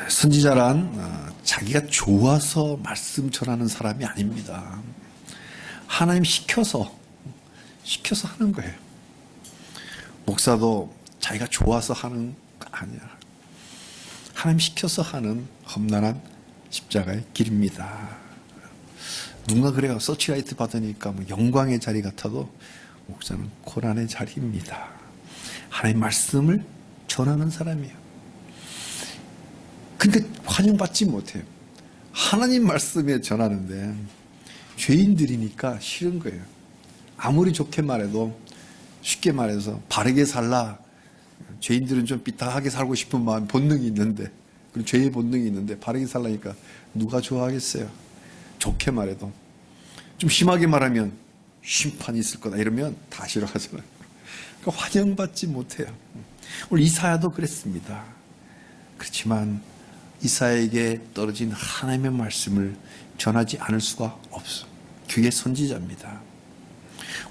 선지자란 자기가 좋아서 말씀 전하는 사람이 아닙니다. 하나님 시켜서 하는 거예요. 목사도 자기가 좋아서 하는 거 아니야. 하나님 시켜서 하는 험난한 십자가의 길입니다. 누군가 그래요. 서치라이트 받으니까 뭐 영광의 자리 같아도 목사는 고난의 자리입니다. 하나님 말씀을 전하는 사람이에요. 근데 환영받지 못해요. 하나님 말씀에 전하는데 죄인들이니까 싫은 거예요. 아무리 좋게 말해도, 쉽게 말해서 바르게 살라. 죄인들은 좀 삐딱하게 살고 싶은 마음, 본능이 있는데, 그리고 죄의 본능이 있는데 바르게 살라니까 누가 좋아하겠어요. 좋게 말해도. 좀 심하게 말하면 심판이 있을 거다 이러면 다 싫어하잖아요. 그러니까 환영받지 못해요. 오늘 이사야도 그랬습니다. 그렇지만 이사야에게 떨어진 하나님의 말씀을 전하지 않을 수가 없어. 그게 선지자입니다.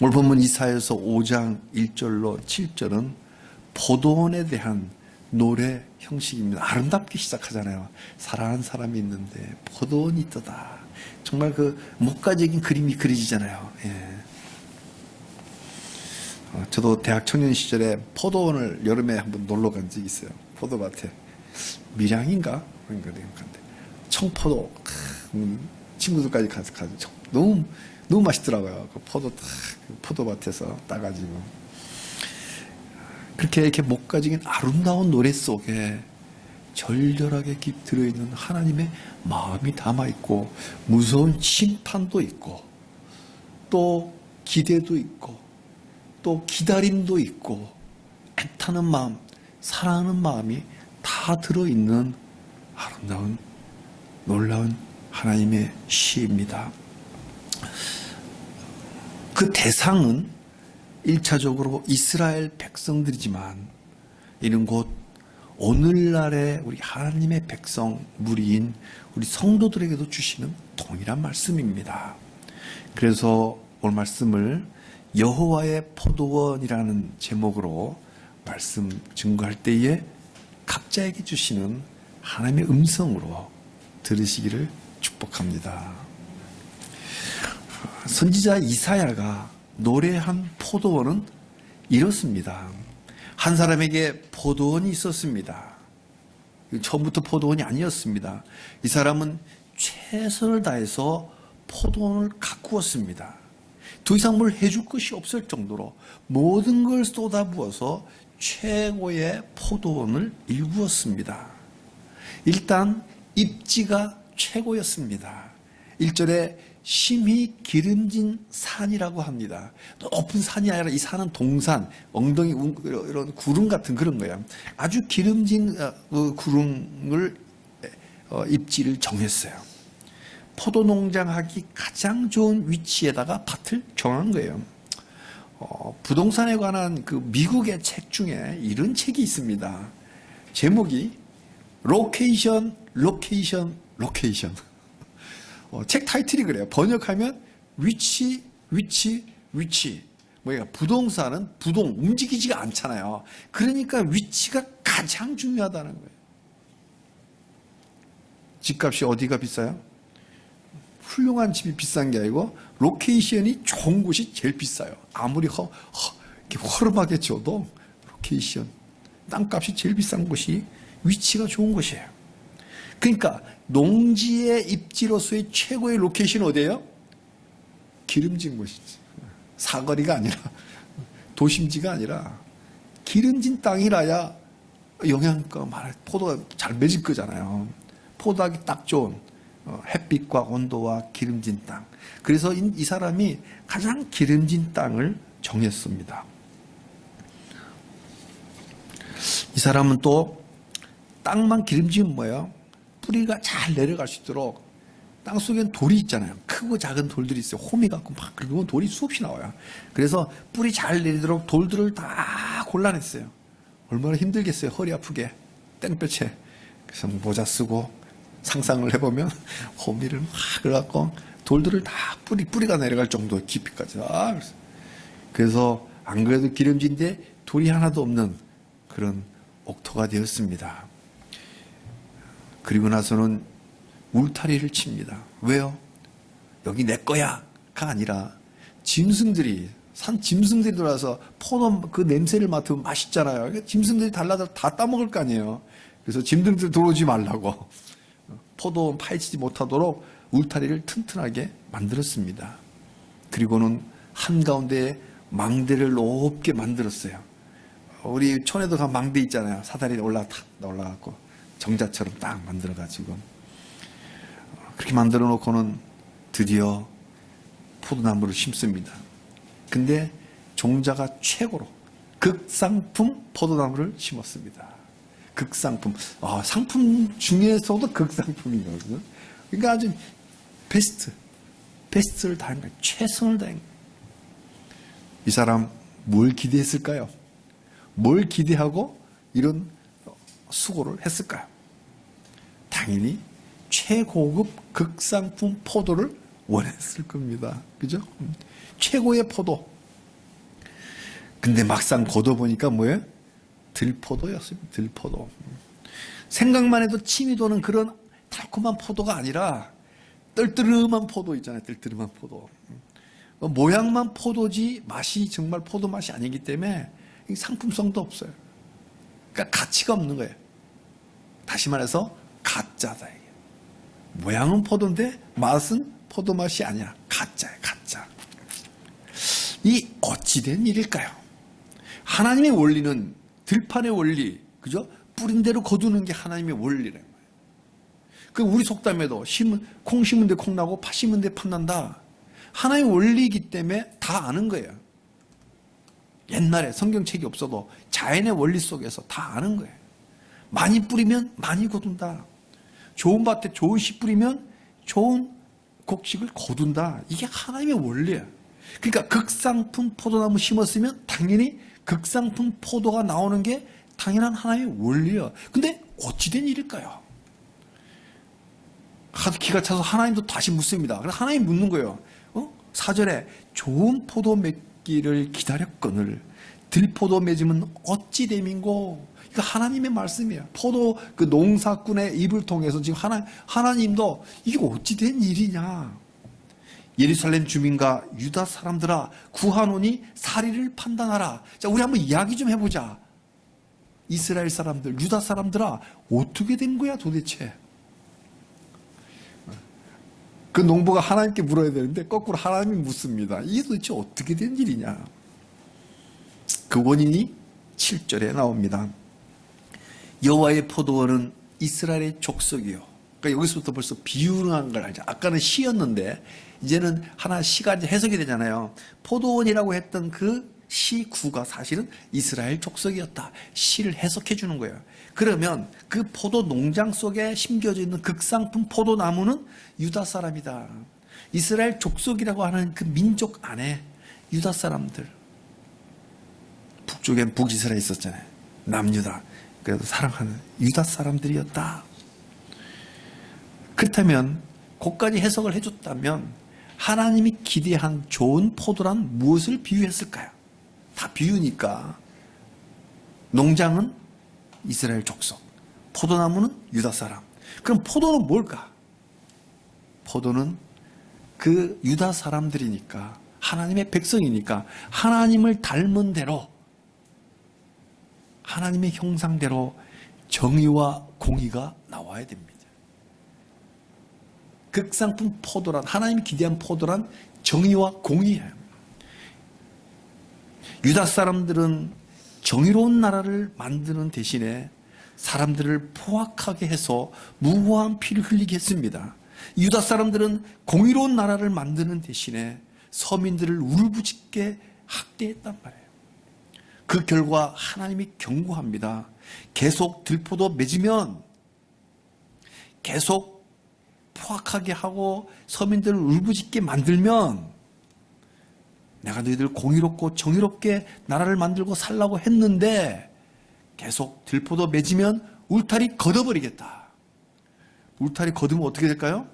오늘 본문 이사야서 5장 1절로 7절은 포도원에 대한 노래 형식입니다. 아름답게 시작하잖아요. 사랑하는 사람이 있는데 포도원이 있도다. 정말 그 목가적인 그림이 그려지잖아요. 예. 저도 대학 청년 시절에 포도원을 여름에 한번 놀러 간 적이 있어요. 포도밭에. 밀양인가? 그런데 청포도 친구들까지 가서 너무 맛있더라고요. 그 포도밭에서 따가지고 그렇게 이렇게 목가적인 아름다운 노래 속에 절절하게 들어있는 하나님의 마음이 담아있고 무서운 심판도 있고 또 기대도 있고 또 기다림도 있고 애타는 마음, 사랑하는 마음이 다 들어있는 아름다운 놀라운 하나님의 시입니다. 그 대상은 1차적으로 이스라엘 백성들이지만 이는 곧 오늘날의 우리 하나님의 백성 무리인 우리 성도들에게도 주시는 동일한 말씀입니다. 그래서 오늘 말씀을 여호와의 포도원이라는 제목으로 말씀 증거할 때에 각자에게 주시는 하나님의 음성으로 들으시기를 축복합니다. 선지자 이사야가 노래한 포도원은 이렇습니다. 한 사람에게 포도원이 있었습니다. 처음부터 포도원이 아니었습니다. 이 사람은 최선을 다해서 포도원을 가꾸었습니다. 더 이상 뭘 해줄 것이 없을 정도로 모든 걸 쏟아부어서 최고의 포도원을 일구었습니다. 일단 입지가 최고였습니다. 1절에 심히 기름진 산이라고 합니다. 높은 산이 아니라 이 산은 동산, 엉덩이 이런 구름 같은 그런 거야. 아주 기름진 구름을 입지를 정했어요. 포도 농장하기 가장 좋은 위치에다가 밭을 정한 거예요. 부동산에 관한 그 미국의 책 중에 이런 책이 있습니다. 제목이 로케이션. 책 타이틀이 그래요. 번역하면 위치. 뭐야? 부동산은 움직이지가 않잖아요. 그러니까 위치가 가장 중요하다는 거예요. 집값이 어디가 비싸요? 훌륭한 집이 비싼 게 아니고 로케이션이 좋은 곳이 제일 비싸요. 아무리 이렇게 허름하게 지어도 로케이션, 땅값이 제일 비싼 곳이 위치가 좋은 곳이에요. 그러니까 농지의 입지로서의 최고의 로케이션 어디예요? 기름진 곳이지. 사거리가 아니라 도심지가 아니라 기름진 땅이라야 영양가 많아. 포도가 잘 맺을 거잖아요. 포도하기 딱 좋은 햇빛과 온도와 기름진 땅. 그래서 이 사람이 가장 기름진 땅을 정했습니다. 이 사람은 또 땅만 기름지면 뭐예요? 뿌리가 잘 내려갈 수 있도록 땅속엔 돌이 있잖아요. 크고 작은 돌들이 있어요. 호미 갖고 막 그러면 돌이 수없이 나와요. 그래서 뿌리 잘 내리도록 돌들을 다 골라냈어요. 얼마나 힘들겠어요. 허리 아프게 땡볕에. 그래서 모자 쓰고 상상을 해보면 호미를 막 그래갖고 돌들을 다 뿌리가 내려갈 정도의 깊이까지 다. 그래서 안 그래도 기름진데 돌이 하나도 없는 그런 옥토가 되었습니다. 그리고 나서는 울타리를 칩니다. 왜요? 여기 내 거야가 아니라 짐승들이 산 짐승들이 들어와서 포도 그 냄새를 맡으면 맛있잖아요. 그러니까 짐승들이 달라서 다 따먹을 거 아니에요. 그래서 짐승들 들어오지 말라고 포도 파헤치지 못하도록 울타리를 튼튼하게 만들었습니다. 그리고는 한가운데 망대를 높게 만들었어요. 우리 촌에도 가면 망대 있잖아요. 사다리 올라가고 정자처럼 딱 만들어가지고 그렇게 만들어 놓고는 드디어 포도나무를 심습니다. 근데 종자가 최고로 극상품 포도나무를 심었습니다. 극상품. 상품 중에서도 극상품인 거거든요. 그러니까 아주 베스트를 다한 거예요. 최선을 다한 거예요. 이 사람 뭘 기대했을까요? 뭘 기대하고 이런 수고를 했을까요? 당연히 최고급 극상품 포도를 원했을 겁니다. 그죠? 최고의 포도. 근데 막상 걷어보니까 뭐예요? 들포도였습니다. 들포도. 생각만 해도 침이 도는 그런 달콤한 포도가 아니라 떨뜨름한 포도 있잖아요. 떨뜨름한 포도. 모양만 포도지 맛이 정말 포도 맛이 아니기 때문에 상품성도 없어요. 그러니까 가치가 없는 거예요. 다시 말해서 가짜다. 이게. 모양은 포도인데 맛은 포도 맛이 아니야. 가짜야, 가짜. 이 어찌된 일일까요? 하나님의 원리는 들판의 원리, 그죠? 뿌린 대로 거두는 게 하나님의 원리라는 거예요. 그 우리 속담에도 콩 심은 데 콩 나고 팥 심은 데 팥 난다. 하나님의 원리이기 때문에 다 아는 거예요. 옛날에 성경책이 없어도 자연의 원리 속에서 다 아는 거예요. 많이 뿌리면 많이 거둔다. 좋은 밭에 좋은 씨 뿌리면 좋은 곡식을 거둔다. 이게 하나님의 원리예요. 그러니까 극상품 포도나무 심었으면 당연히 극상품 포도가 나오는 게 당연한 하나님의 원리예요. 근데 어찌된 일일까요? 기가 차서 하나님도 다시 묻습니다. 그래서 하나님 묻는 거예요. 4절에 좋은 포도 맺기를 기다렸거늘 들포도 맺으면 어찌 됨인고. 이거 하나님의 말씀이에요. 포도 그 농사꾼의 입을 통해서 지금 하나님도 이게 어찌 된 일이냐. 예루살렘 주민과 유다 사람들아 구하노니 사리를 판단하라. 자, 우리 한번 이야기 좀 해보자. 이스라엘 사람들, 유다 사람들아 어떻게 된 거야 도대체? 그 농부가 하나님께 물어야 되는데 거꾸로 하나님이 묻습니다. 이게 도대체 어떻게 된 일이냐? 그 원인이 7절에 나옵니다. 여호와의 포도원은 이스라엘의 족속이요. 그러니까 여기서부터 벌써 비유한 걸 알죠. 아까는 시였는데 이제는 하나 시가 이제 해석이 되잖아요. 포도원이라고 했던 그 시구가 사실은 이스라엘 족속이었다. 시를 해석해 주는 거예요. 그러면 그 포도 농장 속에 심겨져 있는 극상품 포도나무는 유다 사람이다. 이스라엘 족속이라고 하는 그 민족 안에 유다 사람들. 북쪽엔 북이스라엘 있었잖아요. 남유다. 그래서 사랑하는 유다 사람들이었다. 그렇다면 그까지 해석을 해줬다면 하나님이 기대한 좋은 포도란 무엇을 비유했을까요? 다 비유니까 농장은 이스라엘 족속, 포도나무는 유다 사람. 그럼 포도는 뭘까? 포도는 그 유다 사람들이니까 하나님의 백성이니까 하나님을 닮은 대로 하나님의 형상대로 정의와 공의가 나와야 됩니다. 극상품 포도란 하나님이 기대한 포도란 정의와 공의예요. 유다 사람들은 정의로운 나라를 만드는 대신에 사람들을 포악하게 해서 무고한 피를 흘리게 했습니다. 유다 사람들은 공의로운 나라를 만드는 대신에 서민들을 울부짖게 학대했단 말이에요. 그 결과 하나님이 경고합니다. 계속 들포도 맺으면 계속 포악하게 하고 서민들을 울부짖게 만들면 내가 너희들 공의롭고 정의롭게 나라를 만들고 살라고 했는데 계속 들포도 맺으면 울타리 걷어버리겠다. 울타리 걷으면 어떻게 될까요?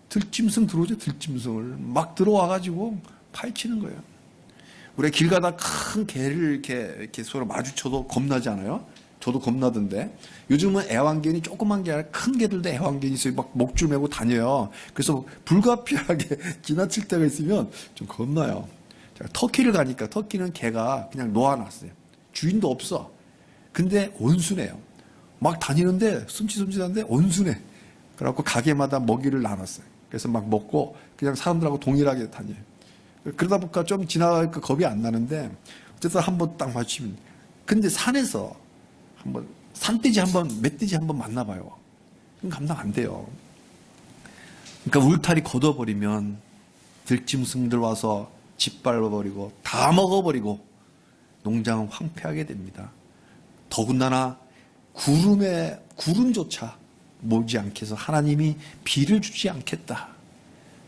들짐승 들어오죠. 들짐승을 막 들어와가지고 파헤치는 거예요. 우리가 길 가다 큰 개를 이렇게 서로 마주쳐도 겁나지 않아요? 저도 겁나던데. 요즘은 애완견이 조그만 게 아니라 큰 개들도 애완견이 있어요. 막 목줄 메고 다녀요. 그래서 불가피하게 지나칠 때가 있으면 좀 겁나요. 제가 터키를 가니까 터키는 개가 그냥 놓아놨어요. 주인도 없어. 근데 온순해요. 막 다니는데 숨칫숨칫한데 온순해. 그래갖고 가게마다 먹이를 나눴어요. 그래서 막 먹고 그냥 사람들하고 동일하게 다녀요. 그러다 보니까 좀 지나가니까 겁이 안 나는데 어쨌든 한번 딱 마주치면. 근데 산에서 한번 산돼지 한번 멧돼지 한번 만나봐요. 그럼 감당 안 돼요. 그러니까 울타리 걷어버리면 들짐승들 와서 짓밟아버리고 다 먹어버리고 농장은 황폐하게 됩니다. 더군다나 구름조차 몰지 않게 해서 하나님이 비를 주지 않겠다.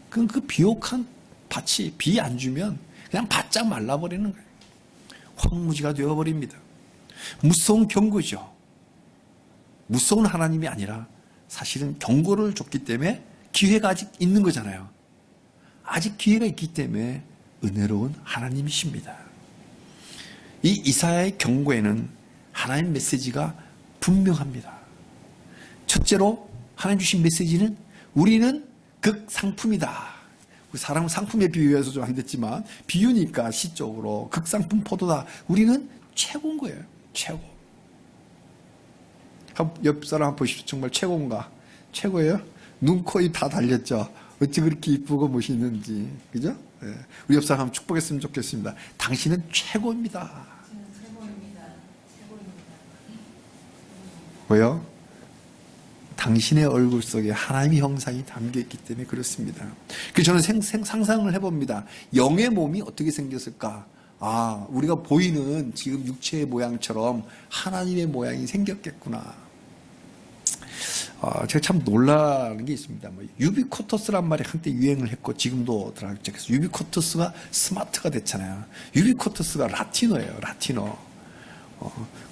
그럼 그 비옥한 밭이 비 안 주면 그냥 바짝 말라버리는 거예요. 황무지가 되어버립니다. 무서운 경고죠. 무서운 하나님이 아니라 사실은 경고를 줬기 때문에 기회가 아직 있는 거잖아요. 아직 기회가 있기 때문에 은혜로운 하나님이십니다. 이 이사야의 경고에는 하나님 메시지가 분명합니다. 첫째로 하나님 주신 메시지는 우리는 극상품이다. 사람은 상품에 비유해서 좀 안 됐지만 비유니까 시적으로 극상품 포도다. 우리는 최고인 거예요. 최고. 옆 사람 한번 보십시오. 정말 최고인가? 최고예요? 눈, 코, 입 다 달렸죠? 어찌 그렇게 이쁘고 멋있는지. 그죠? 네. 우리 옆 사람 한번 축복했으면 좋겠습니다. 당신은 최고입니다. 왜요? 당신의 얼굴 속에 하나님의 형상이 담겨있기 때문에 그렇습니다. 그래서 저는 상상을 해봅니다. 영의 몸이 어떻게 생겼을까? 아, 우리가 보이는 지금 육체의 모양처럼 하나님의 모양이 생겼겠구나. 제가 참 놀라는 게 있습니다. 유비쿼터스란 말이 한때 유행을 했고 지금도 들어가죠. 그래서 유비쿼터스가 스마트가 됐잖아요. 유비쿼터스가 라틴어예요. 라틴어.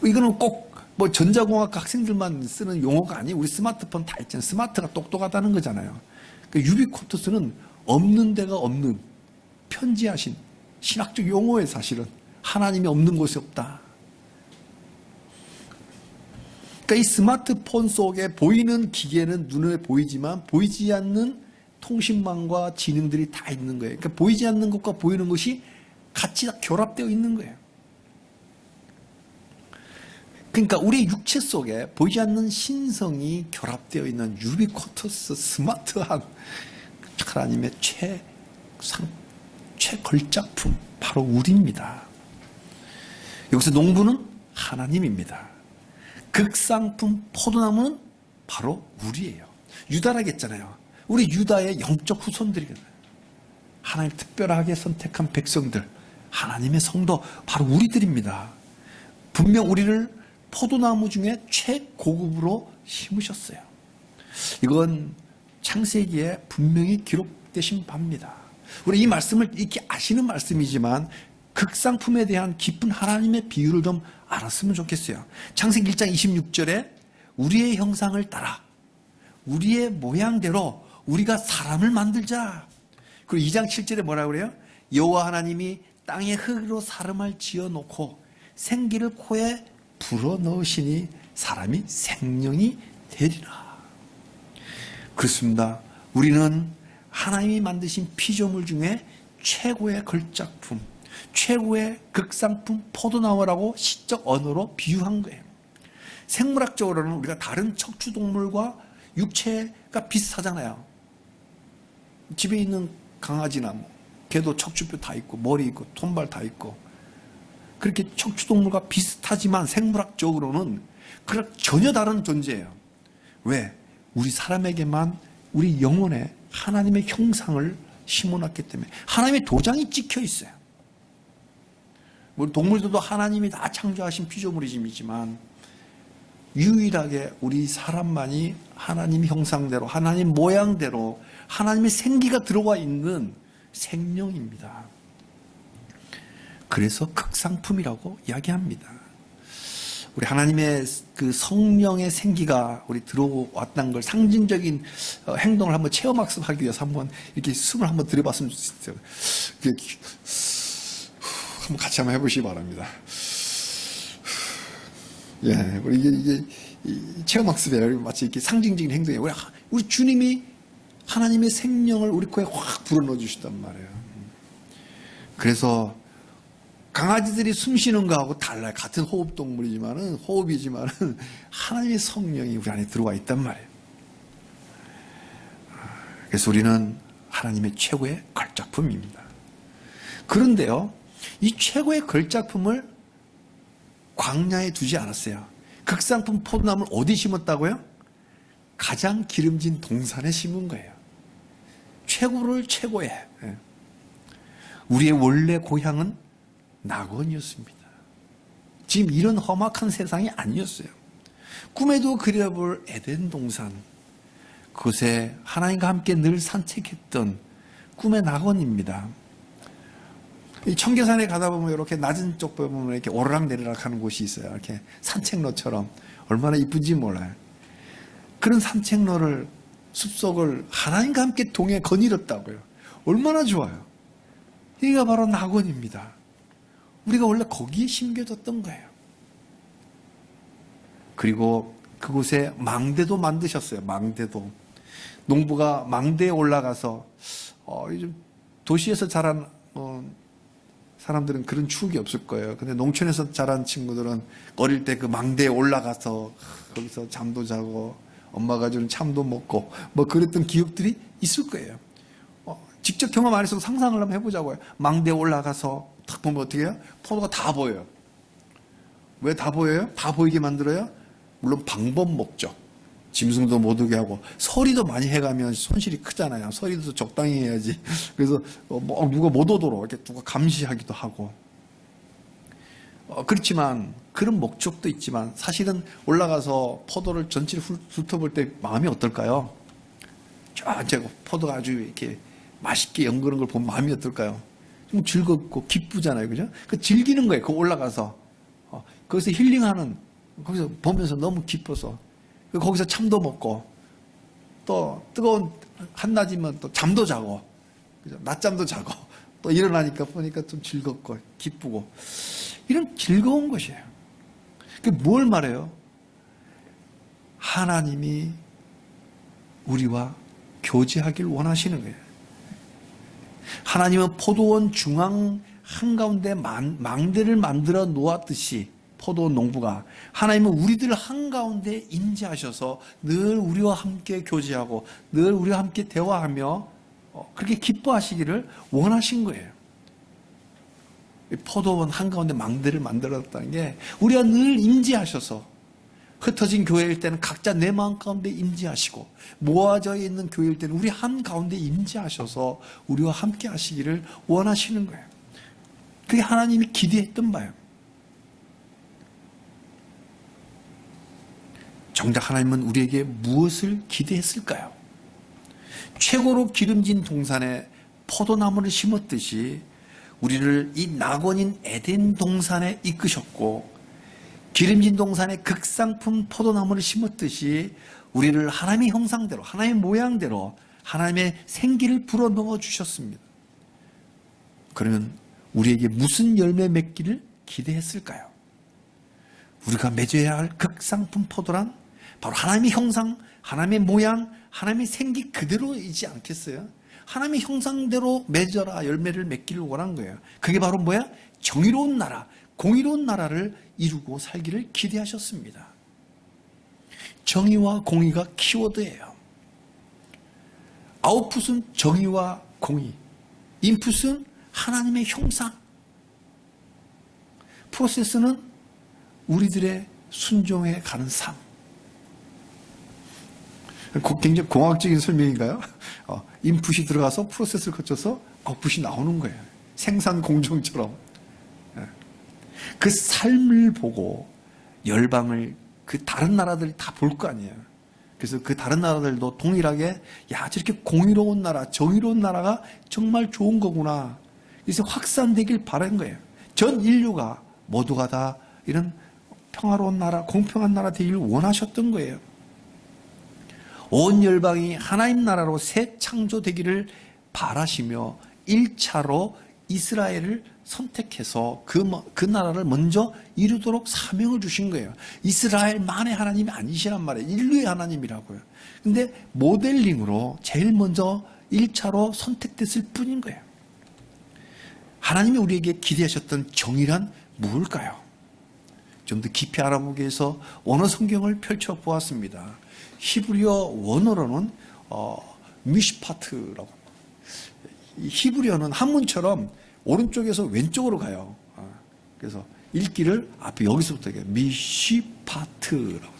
이거는 꼭 전자공학 학생들만 쓰는 용어가 아니에요. 우리 스마트폰 다 있잖아요. 스마트가 똑똑하다는 거잖아요. 그러니까 유비쿼터스는 없는 데가 없는 편지하신 신학적 용어예요. 사실은 하나님이 없는 곳이 없다. 그러니까 이 스마트폰 속에 보이는 기계는 눈에 보이지만 보이지 않는 통신망과 지능들이 다 있는 거예요. 그러니까 보이지 않는 것과 보이는 것이 같이 다 결합되어 있는 거예요. 그러니까 우리 육체 속에 보이지 않는 신성이 결합되어 있는 유비쿼터스 스마트한 하나님의 최걸작품 바로 우리입니다. 여기서 농부는 하나님입니다. 극상품 포도나무는 바로 우리예요. 유다라겠잖아요. 우리 유다의 영적 후손들이거든요. 하나님 특별하게 선택한 백성들, 하나님의 성도 바로 우리들입니다. 분명 우리를 포도나무 중에 최고급으로 심으셨어요. 이건 창세기에 분명히 기록되신 바입니다. 우리 이 말씀을 이렇게 아시는 말씀이지만 극상품에 대한 깊은 하나님의 비유를 좀 알았으면 좋겠어요. 창세기 1장 26절에 우리의 형상을 따라 우리의 모양대로 우리가 사람을 만들자. 그리고 2장 7절에 뭐라고 그래요? 여호와 하나님이 땅의 흙으로 사람을 지어놓고 생기를 코에 불어넣으시니 사람이 생명이 되리라. 그렇습니다. 우리는 하나님이 만드신 피조물 중에 최고의 걸작품, 최고의 극상품 포도나무라고 시적 언어로 비유한 거예요. 생물학적으로는 우리가 다른 척추동물과 육체가 비슷하잖아요. 집에 있는 강아지나 개도 척추뼈 다 있고 머리 있고 손발 다 있고 그렇게 척추동물과 비슷하지만 생물학적으로는 전혀 다른 존재예요. 왜? 우리 사람에게만 우리 영혼에 하나님의 형상을 심어놨기 때문에 하나님의 도장이 찍혀 있어요. 우리 동물들도 하나님이 다 창조하신 피조물이지만 유일하게 우리 사람만이 하나님 형상대로 하나님 모양대로 하나님의 생기가 들어와 있는 생명입니다. 그래서 극상품이라고 이야기합니다. 우리 하나님의 그 성령의 생기가 우리 들어왔다는 걸 상징적인 행동을 한번 체험학습하기 위해서 한번 이렇게 숨을 한번 들여봤으면 좋겠어요. 한번 같이 한번 해보시기 바랍니다. 예, 이게 체험학습이에요. 마치 이렇게 상징적인 행동이에요. 우리 주님이 하나님의 생명을 우리 코에 확 불어넣어 주시단 말이에요. 그래서 강아지들이 숨 쉬는 거하고 달라요. 같은 호흡동물이지만은, 호흡이지만은, 하나님의 성령이 우리 안에 들어와 있단 말이에요. 그래서 우리는 하나님의 최고의 걸작품입니다. 그런데요, 이 최고의 걸작품을 광야에 두지 않았어요. 극상품 포도나무를 어디 심었다고요? 가장 기름진 동산에 심은 거예요. 최고를 최고에. 우리의 원래 고향은 낙원이었습니다. 지금 이런 험악한 세상이 아니었어요. 꿈에도 그려볼 에덴 동산, 그곳에 하나님과 함께 늘 산책했던 꿈의 낙원입니다. 이 청계산에 가다 보면 이렇게 낮은 쪽 보면 이렇게 오르락내리락 하는 곳이 있어요. 이렇게 산책로처럼 얼마나 이쁜지 몰라요. 그런 산책로를, 숲속을 하나님과 함께 동해 거닐었다고요. 얼마나 좋아요. 여기가 바로 낙원입니다. 우리가 원래 거기에 심겨졌던 거예요. 그리고 그곳에 망대도 만드셨어요. 망대도. 농부가 망대에 올라가서 요즘 도시에서 자란 사람들은 그런 추억이 없을 거예요. 근데 농촌에서 자란 친구들은 어릴 때 그 망대에 올라가서 거기서 잠도 자고 엄마가 주는 참도 먹고 뭐 그랬던 기억들이 있을 거예요. 직접 경험 안 해서 상상을 한번 해보자고요. 망대에 올라가서 딱 보면 어떻게 해요? 포도가 다 보여요. 왜 다 보여요? 다 보이게 만들어요? 물론 방법 목적. 짐승도 못 오게 하고 서리도 많이 해가면 손실이 크잖아요. 서리도 적당히 해야지. 그래서 누가 못 오도록 이렇게 누가 감시하기도 하고. 그렇지만 그런 목적도 있지만 사실은 올라가서 포도를 전체를 훑어볼 때 마음이 어떨까요? 저 포도가 아주 이렇게 맛있게 연그는 걸 보면 마음이 어떨까요? 좀 즐겁고 기쁘잖아요. 그죠? 그 즐기는 거예요. 그 올라가서. 거기서 힐링하는, 거기서 보면서 너무 기뻐서. 거기서 참도 먹고, 또 뜨거운 한낮이면 또 잠도 자고, 그죠? 낮잠도 자고, 또 일어나니까 보니까 좀 즐겁고, 기쁘고. 이런 즐거운 것이에요. 그게 뭘 말해요? 하나님이 우리와 교제하길 원하시는 거예요. 하나님은 포도원 중앙 한가운데 망대를 만들어 놓았듯이 포도원 농부가 하나님은 우리들 한가운데 임재하셔서 늘 우리와 함께 교제하고 늘 우리와 함께 대화하며 그렇게 기뻐하시기를 원하신 거예요. 포도원 한가운데 망대를 만들었다는 게 우리가 늘 임재하셔서 흩어진 교회일 때는 각자 내 마음 가운데 임재하시고 모아져 있는 교회일 때는 우리 한가운데 임재하셔서 우리와 함께 하시기를 원하시는 거예요. 그게 하나님이 기대했던 바예요. 정작 하나님은 우리에게 무엇을 기대했을까요? 최고로 기름진 동산에 포도나무를 심었듯이 우리를 이 낙원인 에덴 동산에 이끄셨고 기름진 동산에 극상품 포도나무를 심었듯이 우리를 하나님의 형상대로 하나님의 모양대로 하나님의 생기를 불어넣어 주셨습니다. 그러면 우리에게 무슨 열매 맺기를 기대했을까요? 우리가 맺어야 할 극상품 포도란 바로 하나님의 형상, 하나님의 모양, 하나님의 생기 그대로이지 않겠어요? 하나님의 형상대로 맺어라 열매를 맺기를 원한 거예요. 그게 바로 뭐야? 정의로운 나라, 공의로운 나라를 이루고 살기를 기대하셨습니다. 정의와 공의가 키워드예요. 아웃풋은 정의와 공의, 인풋은 하나님의 형상, 프로세스는 우리들의 순종해 가는 삶. 굉장히 공학적인 설명인가요? 인풋이 들어가서 프로세스를 거쳐서 아웃풋이 나오는 거예요. 생산 공정처럼. 그 삶을 보고 열방을 그 다른 나라들이 다 볼 거 아니에요. 그래서 그 다른 나라들도 동일하게 야 저렇게 공의로운 나라, 정의로운 나라가 정말 좋은 거구나. 그래서 확산되길 바란 거예요. 전 인류가 모두가 다 이런 평화로운 나라, 공평한 나라 되기를 원하셨던 거예요. 온 열방이 하나님 나라로 새 창조되기를 바라시며 1차로 이스라엘을 선택해서 그 나라를 먼저 이루도록 사명을 주신 거예요. 이스라엘만의 하나님이 아니시란 말이에요. 인류의 하나님이라고요. 근데 모델링으로 제일 먼저 1차로 선택됐을 뿐인 거예요. 하나님이 우리에게 기대하셨던 정의란 무엇일까요? 좀 더 깊이 알아보기 위해서 원어 성경을 펼쳐보았습니다. 히브리어 원어로는 미시파트라고. 히브리어는 한문처럼 오른쪽에서 왼쪽으로 가요. 그래서 읽기를 앞에 여기서부터 해요. 미시파트라고.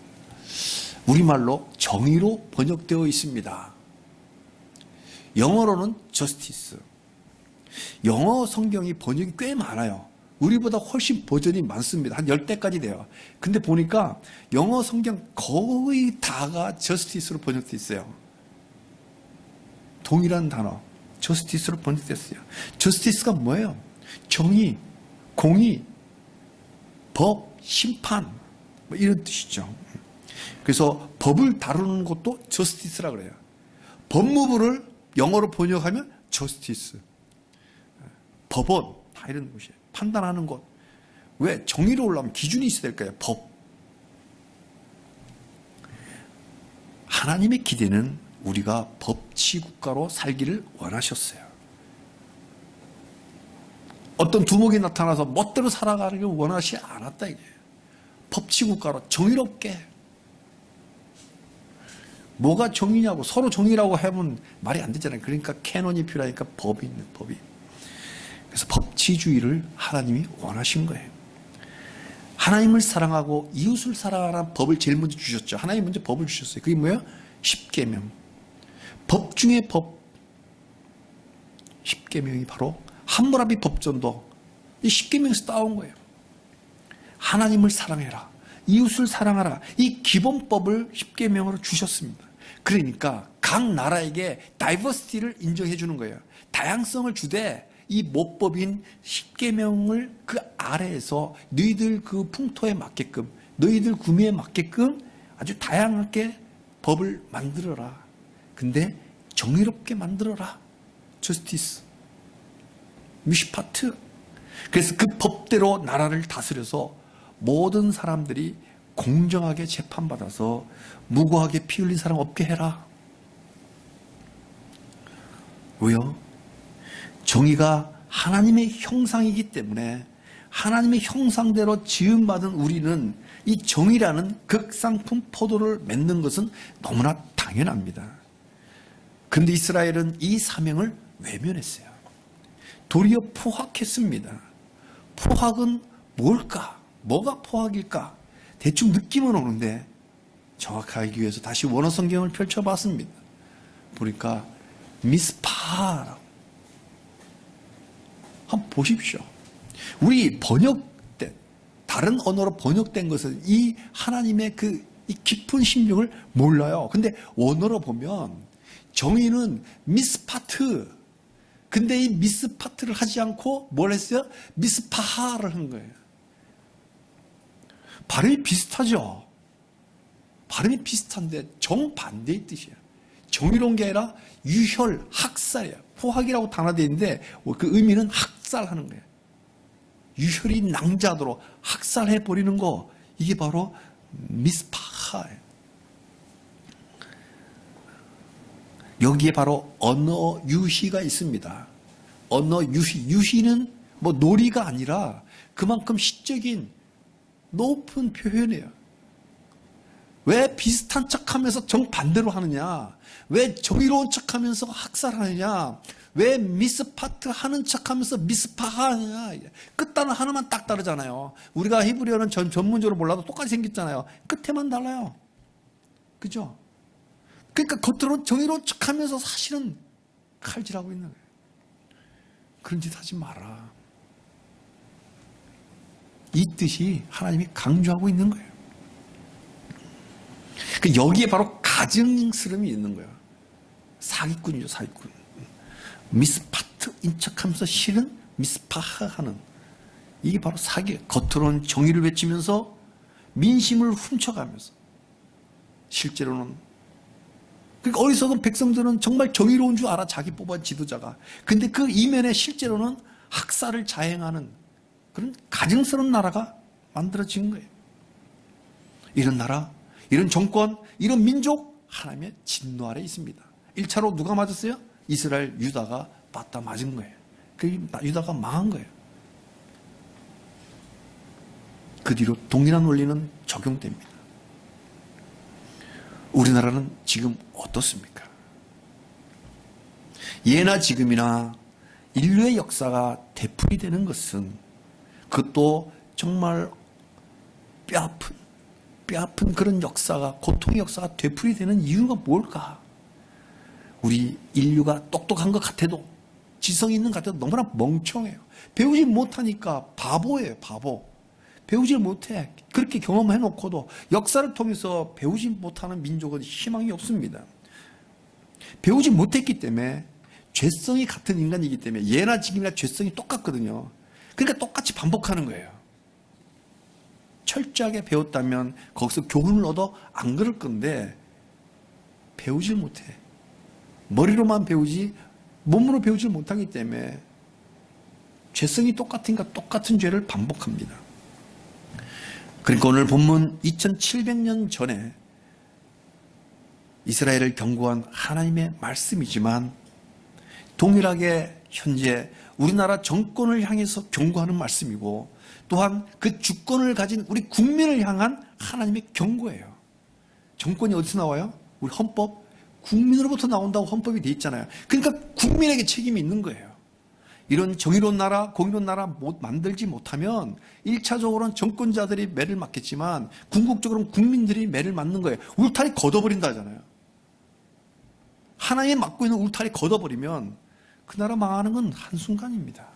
우리말로 정의로 번역되어 있습니다. 영어로는 justice. 영어 성경이 번역이 꽤 많아요. 우리보다 훨씬 버전이 많습니다. 한 10대까지 돼요. 근데 보니까 영어 성경 거의 다가 justice로 번역되어 있어요. 동일한 단어, justice로 번역됐어요. justice가 뭐예요? 정의, 공의, 법, 심판 뭐 이런 뜻이죠. 그래서 법을 다루는 것도 justice라 그래요. 법무부를 영어로 번역하면 justice. 법원 다 이런 곳이에요. 판단하는 것. 왜? 정의로 올라오면 기준이 있어야 될 거예요. 법. 하나님의 기대는 우리가 법치국가로 살기를 원하셨어요. 어떤 두목이 나타나서 멋대로 살아가기를 원하시 않았다 이거예요. 법치국가로 정의롭게. 뭐가 정의냐고 서로 정의라고 하면 말이 안 되잖아요. 그러니까 캐논이 필요하니까 법이 있는 법이. 그래서 법치주의를 하나님이 원하신 거예요. 하나님을 사랑하고 이웃을 사랑하라는 법을 제일 먼저 주셨죠. 하나님 먼저 법을 주셨어요. 그게 뭐예요? 십계명. 법 중에 법. 십계명이 바로 함무라비 법전도 이 십계명에서 따온 거예요. 하나님을 사랑해라. 이웃을 사랑하라. 이 기본법을 십계명으로 주셨습니다. 그러니까 각 나라에게 다이버시티를 인정해 주는 거예요. 다양성을 주되 이 모법인 십계명을 그 아래에서 너희들 그 풍토에 맞게끔 너희들 구미에 맞게끔 아주 다양하게 법을 만들어라. 근데 정의롭게 만들어라. 저스티스. 미시파트. 그래서 그 법대로 나라를 다스려서 모든 사람들이 공정하게 재판받아서 무고하게 피 흘린 사람 없게 해라. 왜요? 정의가 하나님의 형상이기 때문에 하나님의 형상대로 지음받은 우리는 이 정의라는 극상품 포도를 맺는 것은 너무나 당연합니다. 그런데 이스라엘은 이 사명을 외면했어요. 도리어 포악했습니다. 포악은 뭘까? 뭐가 포악일까? 대충 느낌은 오는데 정확하게 알기 위해서 다시 원어 성경을 펼쳐봤습니다. 보니까 미스파라고. 한번 보십시오. 우리 번역된 다른 언어로 번역된 것은 이 하나님의 이 깊은 심령을 몰라요. 근데 원어로 보면 정의는 미스파트. 근데 이 미스파트를 하지 않고 뭘 했어요? 미스파하를 한 거예요. 발음이 비슷하죠. 발음이 비슷한데 정반대의 뜻이에요. 정의로운 게 아니라 유혈, 학살이에요. 포학이라고 단어되어 있는데 그 의미는 학살하는 거예요. 유혈이 낭자도록 학살해버리는 거, 이게 바로 미스파하예요. 여기에 바로 언어 유희가 있습니다. 언어 유희. 유희는 뭐 놀이가 아니라 그만큼 시적인 높은 표현이에요. 왜 비슷한 척하면서 정반대로 하느냐? 왜 정의로운 척하면서 학살하느냐? 왜 미스파트 하는 척하면서 미스파하느냐? 끝단어 하나만 딱 다르잖아요. 우리가 히브리어는 전문적으로 몰라도 똑같이 생겼잖아요. 끝에만 달라요. 그죠? 그러니까 겉으로 정의로운 척하면서 사실은 칼질하고 있는 거예요. 그런 짓 하지 마라. 이 뜻이 하나님이 강조하고 있는 거예요. 여기에 바로 가증스러움이 있는 거예요. 사기꾼이죠, 사기꾼. 미스파트인 척하면서 실은 미스파하하는, 이게 바로 사기. 겉으로는 정의를 외치면서 민심을 훔쳐가면서 실제로는, 그러니까 어리석은 백성들은 정말 정의로운 줄 알아, 자기 뽑은 지도자가. 근데 그 이면에 실제로는 학살을 자행하는 그런 가증스러운 나라가 만들어진 거예요. 이런 나라, 이런 정권, 이런 민족, 하나님의 진노 아래 있습니다. 1차로 누가 맞았어요? 이스라엘, 유다가 맞다 맞은 거예요. 그 유다가 망한 거예요. 그 뒤로 동일한 원리는 적용됩니다. 우리나라는 지금 어떻습니까? 예나 지금이나 인류의 역사가 되풀이되는 것은 그것도 정말 뼈아픈 그런 역사가, 고통의 역사가 되풀이되는 이유가 뭘까? 우리 인류가 똑똑한 것 같아도, 지성이 있는 것 같아도 너무나 멍청해요. 배우지 못하니까 바보예요, 바보. 배우지 못해. 그렇게 경험해놓고도 역사를 통해서 배우지 못하는 민족은 희망이 없습니다. 배우지 못했기 때문에 죄성이 같은 인간이기 때문에 예나 지금이나 죄성이 똑같거든요. 그러니까 똑같이 반복하는 거예요. 철저하게 배웠다면 거기서 교훈을 얻어 안 그럴 건데 배우지 못해. 머리로만 배우지 몸으로 배우지 못하기 때문에 죄성이 똑같으니까 똑같은 죄를 반복합니다. 그러니까 오늘 본문 2700년 전에 이스라엘을 경고한 하나님의 말씀이지만 동일하게 현재 우리나라 정권을 향해서 경고하는 말씀이고 또한 그 주권을 가진 우리 국민을 향한 하나님의 경고예요. 정권이 어디서 나와요? 우리 헌법, 국민으로부터 나온다고 헌법이 돼 있잖아요. 그러니까 국민에게 책임이 있는 거예요. 이런 정의로운 나라, 공의로운 나라 만들지 못하면 1차적으로는 정권자들이 매를 맞겠지만 궁극적으로는 국민들이 매를 맞는 거예요. 울타리 걷어버린다잖아요. 하나님이 맡고 있는 울타리 걷어버리면 그 나라 망하는 건 한순간입니다.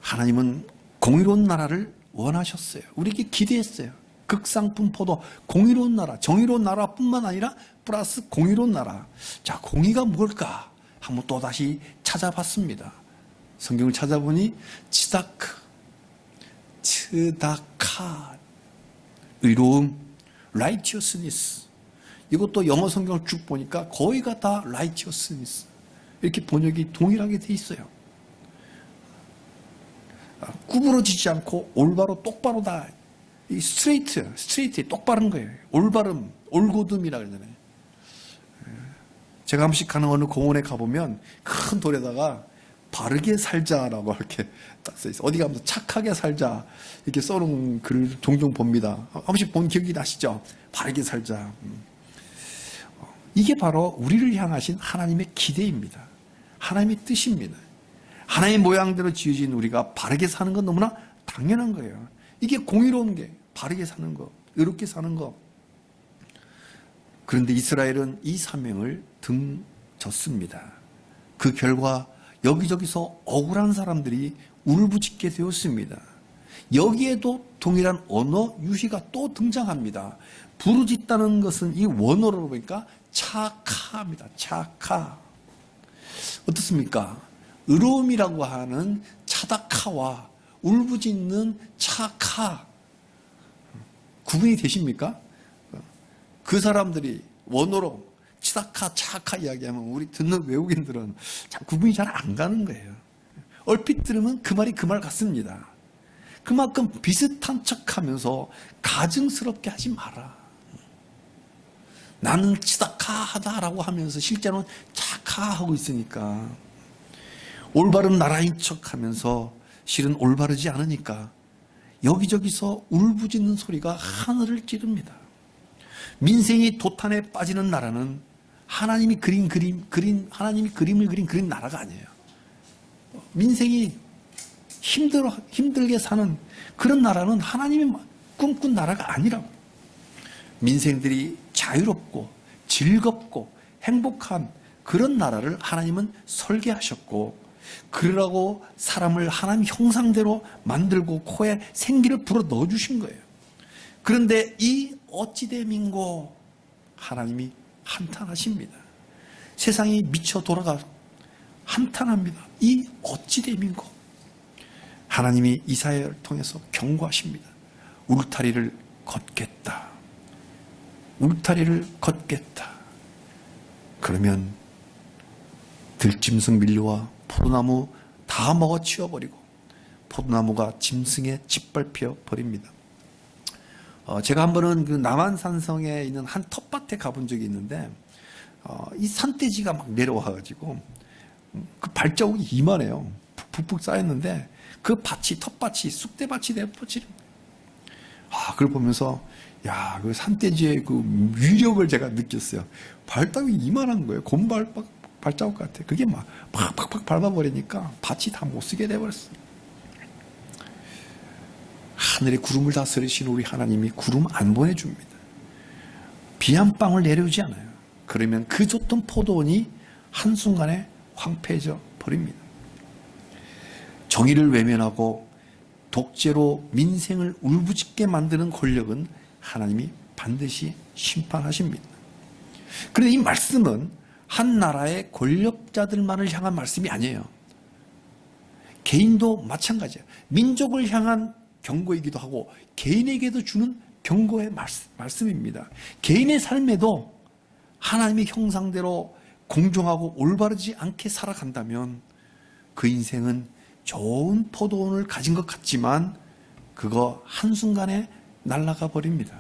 하나님은 공의로운 나라를 원하셨어요. 우리에게 기대했어요. 극상품포도 공의로운 나라, 정의로운 나라뿐만 아니라 플러스 공의로운 나라. 자, 공의가 뭘까? 한번 또다시 찾아봤습니다. 성경을 찾아보니 츠다카, 의로움, righteousness. 이것도 영어 성경을 쭉 보니까 거의가 다 righteousness. 이렇게 번역이 동일하게 돼 있어요. 구부러지지 않고 올바로 똑바로다. 이 스트레이트 똑바른 거예요. 올바름, 올고듬이라 그러잖아요. 제가 한 번씩 가는 어느 공원에 가보면 큰 돌에다가 바르게 살자라고 이렇게 딱 써 있어요. 어디 가면 착하게 살자 이렇게 써놓은 글을 종종 봅니다. 한 번씩 본 기억이 나시죠? 바르게 살자. 이게 바로 우리를 향하신 하나님의 기대입니다. 하나님의 뜻입니다. 하나님의 모양대로 지어진 우리가 바르게 사는 건 너무나 당연한 거예요. 이게 공의로운 게 바르게 사는 거, 의롭게 사는 거. 그런데 이스라엘은 이 사명을 등졌습니다. 그 결과 여기저기서 억울한 사람들이 울부짖게 되었습니다. 여기에도 동일한 언어 유희가 또 등장합니다. 부르짖다는 것은 이 원어로 보니까 차카입니다. 차카. 어떻습니까? 의로움이라고 하는 차다카와 울부짖는 차카 구분이 되십니까? 그 사람들이 원어로 치다카 차카 이야기하면 우리 듣는 외국인들은 참 구분이 잘 안 가는 거예요. 얼핏 들으면 그 말이 그 말 같습니다. 그만큼 비슷한 척하면서 가증스럽게 하지 마라. 나는 치다카하다라고 하면서 실제로는 차카하고 있으니까 올바른 나라인 척하면서 실은 올바르지 않으니까 여기저기서 울부짖는 소리가 하늘을 찌릅니다. 민생이 도탄에 빠지는 나라는 하나님이 하나님이 그림을 그린 나라가 아니에요. 민생이 힘들게 사는 그런 나라는 하나님이 꿈꾼 나라가 아니라고. 민생들이 자유롭고 즐겁고 행복한 그런 나라를 하나님은 설계하셨고 그러라고 사람을 하나님 형상대로 만들고 코에 생기를 불어 넣어주신 거예요. 그런데 이 어찌됨인고 하나님이 한탄하십니다. 세상이 미쳐 돌아가 한탄합니다. 이 어찌됨인고 하나님이 이사야를 통해서 경고하십니다. 울타리를 걷겠다. 울타리를 걷겠다. 그러면 들짐승 밀려와 포도나무 다 먹어치워버리고 포도나무가 짐승에 짓밟혀 버립니다. 제가 한 번은 그 남한산성에 있는 한 텃밭에 가본 적이 있는데 이 산돼지가 막 내려와가지고 그 발자국이 이만해요. 푹푹 쌓였는데 그 밭이 텃밭이 쑥대밭이 되어버리는 거예요. 그걸 보면서 야, 그 산돼지의 그 위력을 제가 느꼈어요. 발자국이 이만한 거예요. 발자국 같아. 그게 막 팍팍팍 밟아버리니까 밭이 다 못 쓰게 돼버렸어요. 하늘에 구름을 다스리신 우리 하나님이 구름 안 보내줍니다. 비 한 방울 내려오지 않아요. 그러면 그 좋던 포도원이 한순간에 황폐해져 버립니다. 정의를 외면하고 독재로 민생을 울부짖게 만드는 권력은 하나님이 반드시 심판하십니다. 그런데 이 말씀은 한 나라의 권력자들만을 향한 말씀이 아니에요. 개인도 마찬가지예요. 민족을 향한 경고이기도 하고 개인에게도 주는 경고의 말씀입니다. 개인의 삶에도 하나님의 형상대로 공정하고 올바르지 않게 살아간다면 그 인생은 좋은 포도원을 가진 것 같지만 그거 한순간에 날아가 버립니다.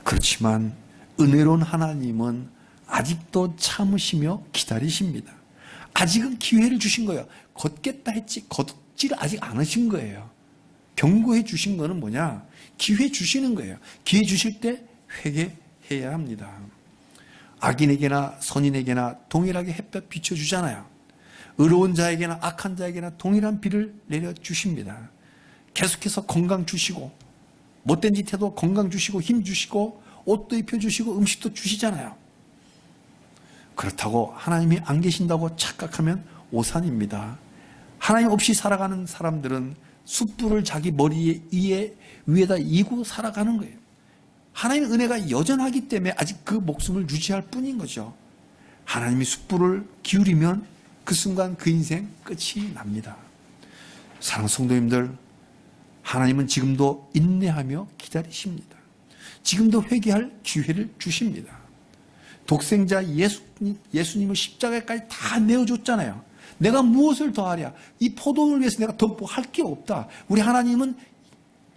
그렇지만 은혜로운 하나님은 아직도 참으시며 기다리십니다. 아직은 기회를 주신 거예요. 걷겠다 했지 걷지를 아직 안 하신 거예요. 경고해 주신 거는 뭐냐? 기회 주시는 거예요. 기회 주실 때 회개해야 합니다. 악인에게나 선인에게나 동일하게 햇볕 비춰주잖아요. 의로운 자에게나 악한 자에게나 동일한 비를 내려주십니다. 계속해서 건강 주시고 못된 짓 해도 건강 주시고 힘 주시고 옷도 입혀주시고 음식도 주시잖아요. 그렇다고 하나님이 안 계신다고 착각하면 오산입니다. 하나님 없이 살아가는 사람들은 숯불을 자기 머리 위에다 이고 살아가는 거예요. 하나님의 은혜가 여전하기 때문에 아직 그 목숨을 유지할 뿐인 거죠. 하나님이 숯불을 기울이면 그 순간 그 인생 끝이 납니다. 사랑하는 성도님들, 하나님은 지금도 인내하며 기다리십니다. 지금도 회개할 기회를 주십니다. 독생자 예수님을 십자가까지 다 내어줬잖아요. 내가 무엇을 더하랴? 이 포도원을 위해서 내가 더 뭐 할 게 없다. 우리 하나님은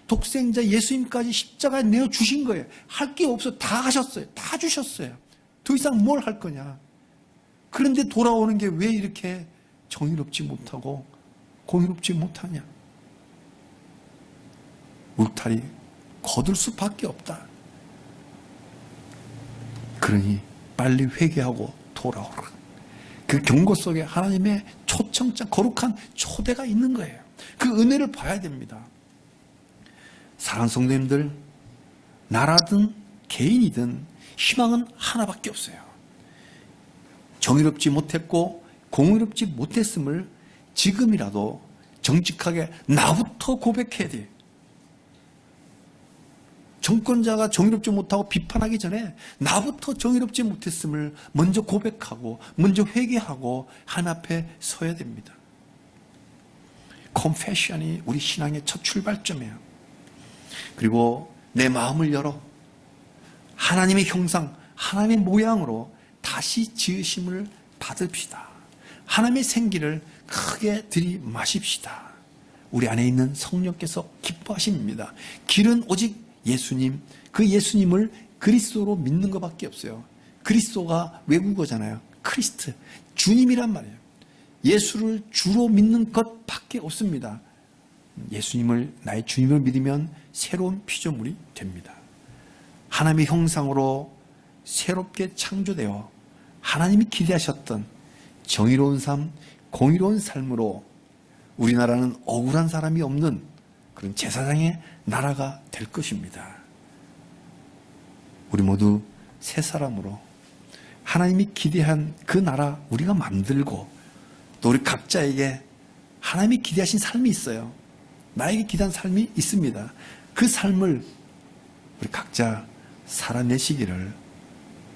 독생자 예수님까지 십자가에 내어주신 거예요. 할 게 없어. 다 하셨어요. 다 주셨어요. 더 이상 뭘 할 거냐? 그런데 돌아오는 게 왜 이렇게 정의롭지 못하고 공의롭지 못하냐? 울타리 거둘 수밖에 없다. 그러니 빨리 회개하고 돌아오라. 그 경고 속에 하나님의 초청장 거룩한 초대가 있는 거예요. 그 은혜를 봐야 됩니다. 사랑하는 성도님들, 나라든 개인이든 희망은 하나밖에 없어요. 정의롭지 못했고 공의롭지 못했음을 지금이라도 정직하게 나부터 고백해야 돼요. 정권자가 정의롭지 못하고 비판하기 전에 나부터 정의롭지 못했음을 먼저 고백하고 먼저 회개하고 하나님 앞에 서야 됩니다. confession이 우리 신앙의 첫 출발점이에요. 그리고 내 마음을 열어 하나님의 형상, 하나님의 모양으로 다시 지으심을 받읍시다. 하나님의 생기를 크게 들이마십시다. 우리 안에 있는 성령께서 기뻐하십니다. 길은 오직 예수님, 그 예수님을 그리스도로 믿는 것밖에 없어요. 그리스도가 외국어잖아요. 크리스트, 주님이란 말이에요. 예수를 주로 믿는 것밖에 없습니다. 예수님을, 나의 주님을 믿으면 새로운 피조물이 됩니다. 하나님의 형상으로 새롭게 창조되어 하나님이 기대하셨던 정의로운 삶, 공의로운 삶으로 우리나라는 억울한 사람이 없는 그런 제사장의 나라가 될 것입니다. 우리 모두 새 사람으로 하나님이 기대한 그 나라 우리가 만들고 또 우리 각자에게 하나님이 기대하신 삶이 있어요. 나에게 기대한 삶이 있습니다. 그 삶을 우리 각자 살아내시기를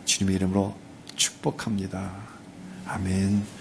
주님의 이름으로 축복합니다. 아멘.